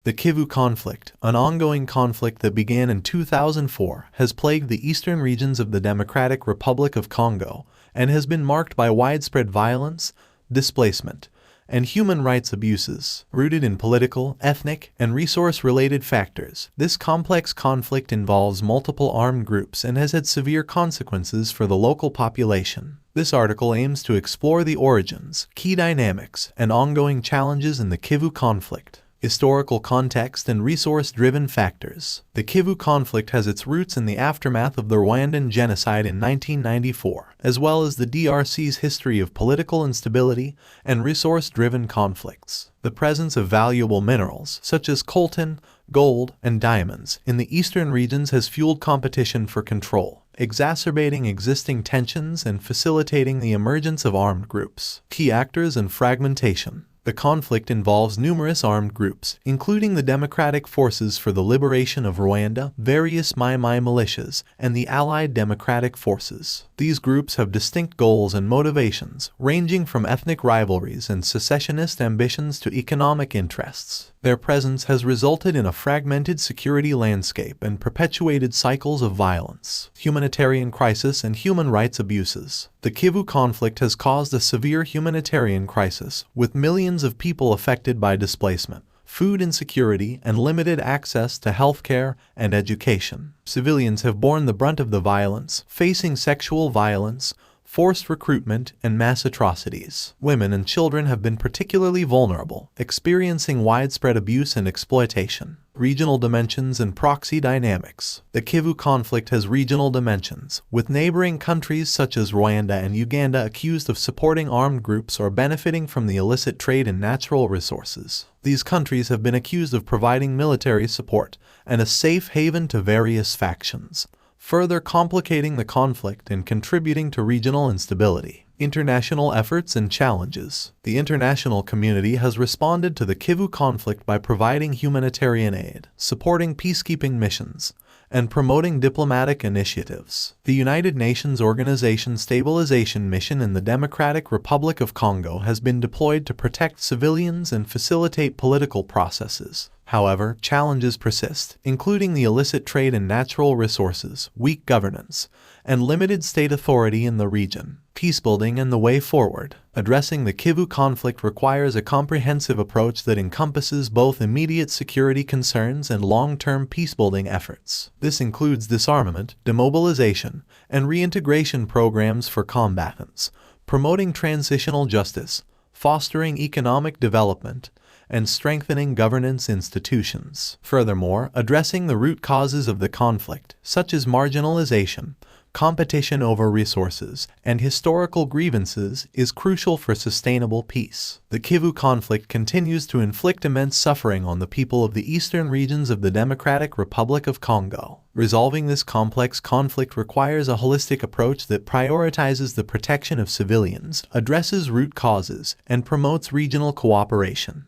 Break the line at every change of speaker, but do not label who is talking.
The Kivu conflict, an ongoing conflict that began in 2004, has plagued the eastern regions of the Democratic Republic of Congo and has been marked by widespread violence, displacement, and human rights abuses, rooted in political, ethnic, and resource-related factors. This complex conflict involves multiple armed groups and has had severe consequences for the local population. This article aims to explore the origins, key dynamics, and ongoing challenges in the Kivu conflict. Historical context and resource-driven factors. The Kivu conflict has its roots in the aftermath of the Rwandan genocide in 1994, as well as the DRC's history of political instability and resource-driven conflicts. The presence of valuable minerals, such as coltan, gold, and diamonds, in the eastern regions has fueled competition for control, exacerbating existing tensions and facilitating the emergence of armed groups. Key actors and fragmentation. The conflict involves numerous armed groups, including the Democratic Forces for the Liberation of Rwanda, various Mai Mai militias, and the Allied Democratic Forces. These groups have distinct goals and motivations, ranging from ethnic rivalries and secessionist ambitions to economic interests. Their presence has resulted in a fragmented security landscape and perpetuated cycles of violence, humanitarian crisis, and human rights abuses. The Kivu conflict has caused a severe humanitarian crisis, with millions of people affected by displacement, food insecurity, and limited access to healthcare and education. Civilians have borne the brunt of the violence, facing sexual violence, forced recruitment, and mass atrocities. Women and children have been particularly vulnerable, experiencing widespread abuse and exploitation. Regional dimensions and proxy dynamics. The Kivu conflict has regional dimensions, with neighboring countries such as Rwanda and Uganda accused of supporting armed groups or benefiting from the illicit trade in natural resources. These countries have been accused of providing military support and a safe haven to various factions, further complicating the conflict and contributing to regional instability. International efforts and challenges. The international community has responded to the Kivu conflict by providing humanitarian aid, supporting peacekeeping missions, and promoting diplomatic initiatives. The United Nations Organization Stabilization Mission in the Democratic Republic of Congo has been deployed to protect civilians and facilitate political processes. However, challenges persist, including the illicit trade in natural resources, weak governance, and limited state authority in the region. Peacebuilding and the way forward. Addressing the Kivu conflict requires a comprehensive approach that encompasses both immediate security concerns and long-term peacebuilding efforts. This includes disarmament, demobilization, and reintegration programs for combatants, promoting transitional justice, fostering economic development, and strengthening governance institutions. Furthermore, addressing the root causes of the conflict, such as marginalization, competition over resources, and historical grievances, is crucial for sustainable peace. The Kivu conflict continues to inflict immense suffering on the people of the eastern regions of the Democratic Republic of Congo. Resolving this complex conflict requires a holistic approach that prioritizes the protection of civilians, addresses root causes, and promotes regional cooperation.